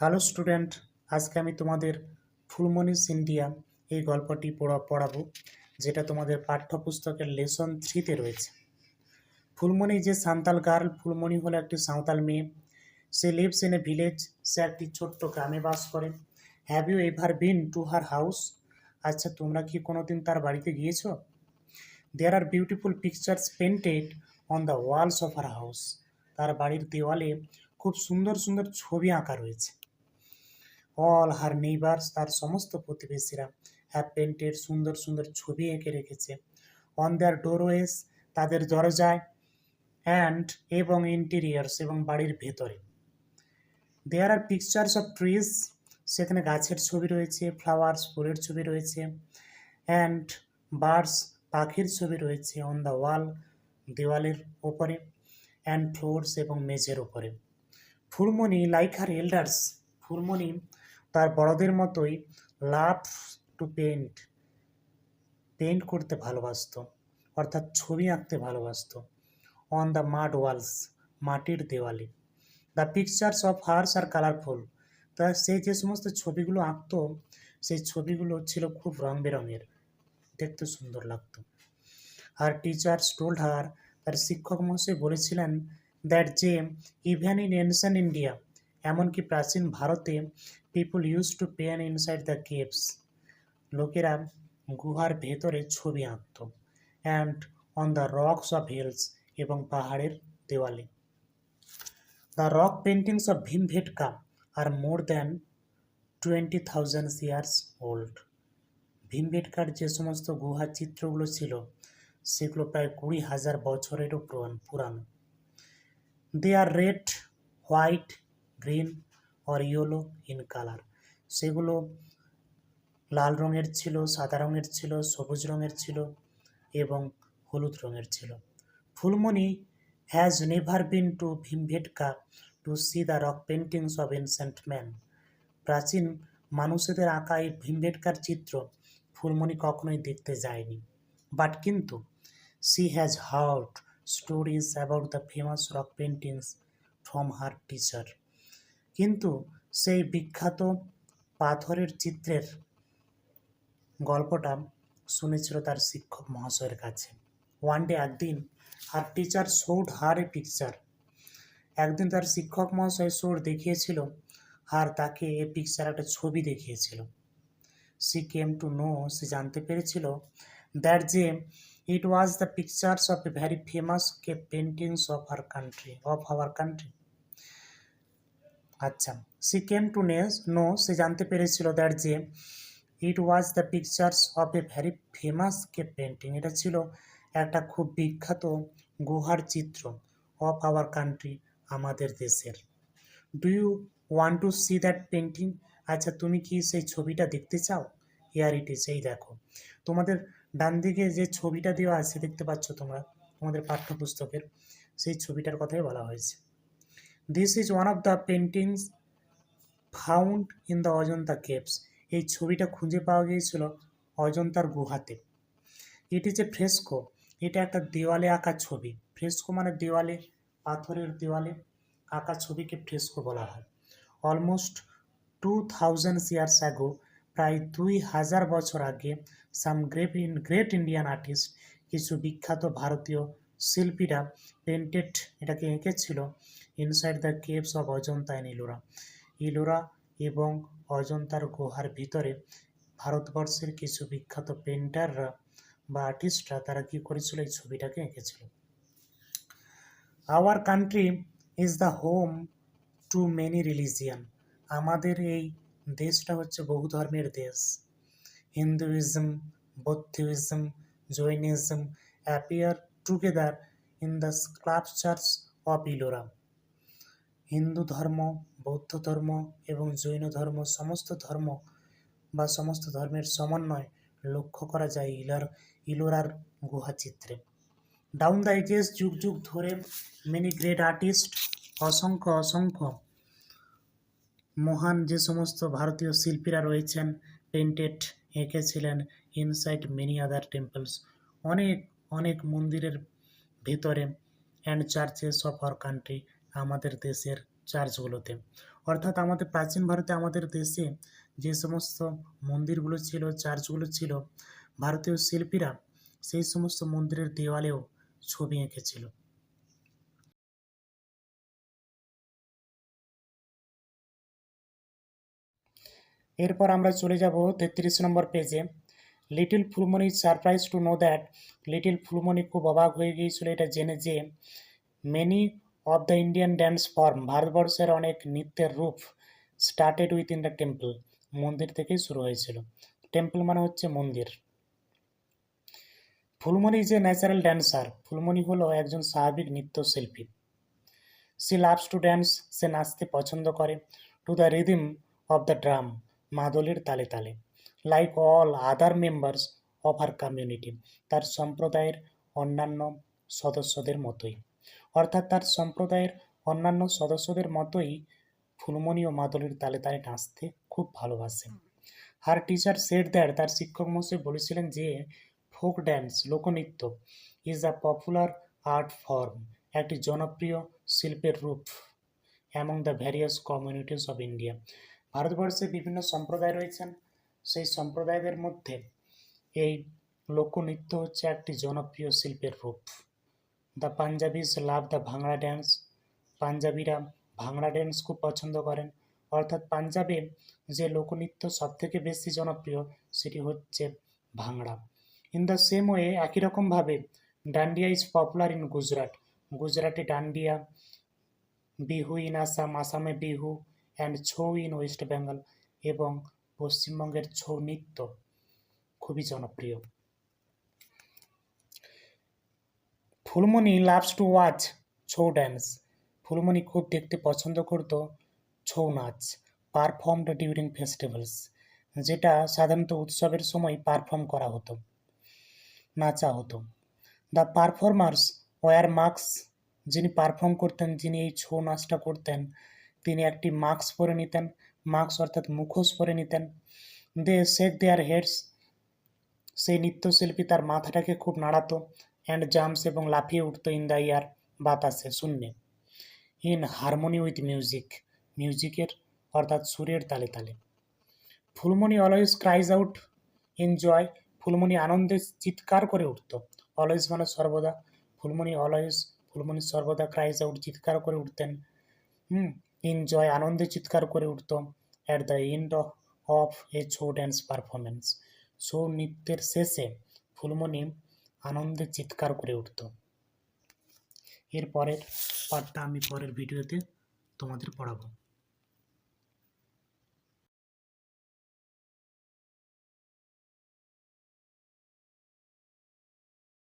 Hello student, আজকে আমি তোমাদের ফুলমণিস ইন্ডিয়া এই গল্পটি পড়াবো, যেটা তোমাদের পাঠ্যপুস্তকের লেসন 3-তে রয়েছে। ফুলমণি যে সাঁওতাল গার্ল, ফুলমণি হলো একটি সাঁওতাল মেয়ে। সে লিভস ইন এ ভিলেজ, সে একটি ছোট্ট গ্রামে বাস করে। Have you ever been to her house? আচ্ছা, তোমরা কি কোনোদিন তার বাড়িতে গিয়েছো? There are beautiful pictures painted on the walls of her house. তার বাড়ির দেওয়ালে খুব সুন্দর সুন্দর ছবি আঁকা রয়েছে। অল হার নেইবার্স, তার সমস্ত প্রতিবেশীরা হ্যাভ পেন্টেড, সুন্দর সুন্দর ছবি এঁকে রেখেছে। অন দেয়ার ডোরওয়েস, তাদের দরজায়। অ্যান্ড এবং ইন্টেরিয়ার্স, এবং বাড়ির ভেতরে। দেয়ার আর পিকচার্স অফ ট্রিজ, সেখানে গাছের ছবি রয়েছে। ফ্লাওয়ার্স, ফুলের ছবি রয়েছে। অ্যান্ড বার্ডস, পাখির ছবি রয়েছে। অন দ্য ওয়াল, দেওয়ালের ওপরে। অ্যান্ড ফ্লোরস, এবং মেঝের ওপরে। Phulmoni like her elders, Phulmoni তার বড়দের মতোই লাভ টু পেন্ট, পেন্ট করতে ভালোবাসতো, অর্থাৎ ছবি আঁকতে ভালোবাসতো। অন দ্য মাড ওয়ালস, মাটির দেওয়ালে। The pictures of hers are colourful, তা সে যে সমস্ত ছবিগুলো আঁকতো, সেই ছবিগুলো ছিল খুব রং বেরঙের, দেখতে সুন্দর লাগতো। আর টিচার্স টোল্ড হার, তার শিক্ষক মহাশয় বলেছিলেন, দ্যাট যে ইভেন ইন এনশিয়েন্ট ইন্ডিয়া, এমনকি প্রাচীন ভারতে, people use to paint inside the caves, লোকেরা গুহার ভেতরে ছবি আঁকত। And on the rocks of hills, এবং পাহাড়ের দেওয়ালে। The rock paintings of Bhimbetka are more than 20,000 years old. ভীমবেটকার যে সমস্ত গুহার চিত্রগুলো ছিল, সেগুলো প্রায় 20,000 বছরেরও পুরানো। They are red, white, green or yellow in colour, সেগুলো লাল রঙের ছিল, সাদা রঙের ছিল, সবুজ রঙের ছিল এবং হলুদ রঙের ছিল। Phulmani has never been to Bhimbetka to see the rock paintings of ancient man. প্রাচীন মানুষদের আঁকা এই ভীমবেটকার চিত্র ফুলমণি কখনোই দেখতে যায়নি। বাট কিন্তু she has heard stories about the famous rock paintings from her teacher. কিন্তু সেই বিখ্যাত পাথরের চিত্রের গল্পটা শুনেছিল তার শিক্ষক মহাশয়ের কাছে। ওয়ান ডে, একদিন, her teacher showed her a picture, একদিন তার শিক্ষক মহাশয় দেখিয়েছিল, আর তাকে এ পিকচার, একটা ছবি দেখিয়েছিল। সি কেম টু নো, সে জানতে পেরেছিল, দ্যাট যে it was the pictures of a very famous cave paintings of our country. আচ্ছা, she came to know, সে জানতে পেরেছিল, দ্যাট যে it was the pictures of a very famous cave painting, এটা ছিল একটা খুব বিখ্যাত গুহার চিত্র, অফ আওয়ার কান্ট্রি, আমাদের দেশের। Do you want to see that painting? আচ্ছা, তুমি কি সেই ছবিটা দেখতে চাও? হিয়ার ইট ইজ, এই দেখো। তোমাদের ডান দিকে যে ছবিটা দেওয়া আছে, দেখতে পাচ্ছ তোমরা তোমাদের পাঠ্যপুস্তকের, সেই ছবিটার কথাই বলা হয়েছে। This is one of the paintings found in the Ajanta caves, এই ছবিটা খুঁজে পাওয়া গিয়েছিল অজন্তার গুহাতে। ইট ইজ এ ফ্রেস্কো, এটা একটা দেওয়ালে আঁকা ছবি। ফ্রেস্কো মানে দেওয়ালে, পাথরের দেওয়ালে আঁকা ছবিকে ফ্রেস্কো বলা হয়। অলমোস্ট 2,000 ইয়ার্স অ্যাগো, প্রায় 2,000 বছর আগে, সাম গ্রেট ইন্ডিয়ান আর্টিস্ট, কিছু বিখ্যাত ভারতীয় শিল্পীরা পেন্টেড, এটাকে এঁকেছিল, inside the caves of Ajanta and Ellora, Ellora এবং অজন্তার গুহার ভিতরে। ভারতবর্ষের কিছু বিখ্যাত পেন্টাররা বা আর্টিস্টরা, তারা কি করেছিল, এই ছবিটাকে এঁকেছিল। Our country is the home to many religion, আমাদের এই দেশটা হচ্ছে বহু ধর্মের দেশ। Hinduism, Buddhism, Jainism appear together in the sculptures of Ellora. Hindu ধর্ম, বৌদ্ধ ধর্ম এবং জৈন ধর্ম, সমস্ত ধর্ম বা সমস্ত ধর্মের সমন্বয় লক্ষ্য করা যায় ইলোরার গুহা চিত্রে। ডাউন দ্য এজেস, যুগ যুগ ধরে, মেনি গ্রেট আর্টিস্ট, অসংখ্য মহান যে সমস্ত ভারতীয় শিল্পীরা রয়েছেন, পেন্টেড, এঁকেছিলেন, ইনসাইড মেনি আদার টেম্পলস, অনেক মন্দিরের ভেতরে, and churches of our country, আমাদের দেশের চার্চগুলোতে। অর্থাৎ আমাদের প্রাচীন ভারতে, আমাদের দেশে যে সমস্ত মন্দিরগুলো ছিল, চার্চগুলো ছিল, ভারতীয় শিল্পীরা সেই সমস্ত মন্দিরের দেওয়ালেও ছবি এঁকেছিল। এরপর আমরা চলে যাব 33 নম্বর পেজে। Little Phulmoni surprise to know that, little Phulmoni খুব অবাক হয়ে গিয়েছিল এটা জেনে যে many of the Indian dance form, ভারতবর্ষের অনেক নৃত্যের রূপ started with in the temple, মন্দির থেকেই শুরু হয়েছিল। টেম্পল মানে হচ্ছে মন্দির। Phulmoni is a natural dancer, Phulmoni হলো একজন স্বাভাবিক নৃত্যশিল্পী। সি লাভস টু ড্যান্স, সে নাচতে পছন্দ করে। To the rhythm of the drum, মাদলের তালে তালে। Like all other members of our community, তার সম্প্রদায়ের অন্যান্য সদস্যদের মতোই, অর্থাৎ তার সম্প্রদায়ের অন্যান্য সদস্যদের মতোই ফুলমণিও মাদলের তালে তালে নাচতে খুব ভালোবাসে। হার টিচার সেড দ্যাট, তার শিক্ষক মশাই বলেছিলেন যে ফোক ড্যান্স, লোকনৃত্য, is a popular art form, একটি জনপ্রিয় শিল্পের রূপ among the various communities of India, ভারতবর্ষে বিভিন্ন সম্প্রদায় রয়েছেন, সেই সম্প্রদায়দের মধ্যে এই লোকনৃত্য হচ্ছে একটি জনপ্রিয় শিল্পের রূপ। দ্য পাঞ্জাবিজ লাভ দ্য ভাংড়া ড্যান্স, পাঞ্জাবিরা ভাংড়া ড্যান্স খুব পছন্দ করেন, অর্থাৎ পাঞ্জাবে যে লোকনৃত্য সবথেকে বেশি জনপ্রিয় সেটি হচ্ছে ভাংড়া। ইন দ্য সেম ওয়ে, একই রকমভাবে dandiya is popular in Gujarat, গুজরাটে ডান্ডিয়া, বিহু ইন আসাম, আসামে Bihu, and Chhau in West Bengal, এবং পশ্চিমবঙ্গের ছৌ নৃত্য খুবই জনপ্রিয়। Phulmoni loves to watch Chhau dance, Phulmoni খুব দেখতে পছন্দ করত ছৌ নাচ, পারফর্মড ডিউরিং ফেস্টিভ্যালস, যেটা সাধারণত উৎসবের সময় পারফর্ম করা হতো, নাচা হতো। দ্য পারফর্মার্স ওয়ার মাস্ক, যিনি পারফর্ম করতেন, যিনি এই ছৌ নাচটা করতেন, তিনি একটি মাস্ক পরে নিতেন, মাস্ক অর্থাৎ মুখোশ পরে নিতেন। দে শেক দেয়ার হেডস, সেই নৃত্যশিল্পী তার মাথাটাকে খুব নাড়াতো, অ্যান্ড জাম্পস, এবং লাফিয়ে উঠতো, ইন দ্য এয়ার, বাতাসে, শূন্যে, ইন হারমোনি উইথ মিউজিক, মিউজিকের অর্থাৎ সুরের তালে তালে। Phulmani always cries out in joy, Phulmani আনন্দে চিৎকার করে উঠত, অলওয়েজ মানে সর্বদা, ফুলমণি সর্বদা ক্রাইজ আউট চিৎকার করে উঠতেন, ইন জয় আনন্দে চিৎকার করে উঠত, at the end of A Chhau dance performance, Chhau নৃত্যের শেষে ফুলমণি আনন্দে চিৎকার করে উঠত। এর পরের পার্টটা আমি পরের ভিডিওতে তোমাদের পড়াবো।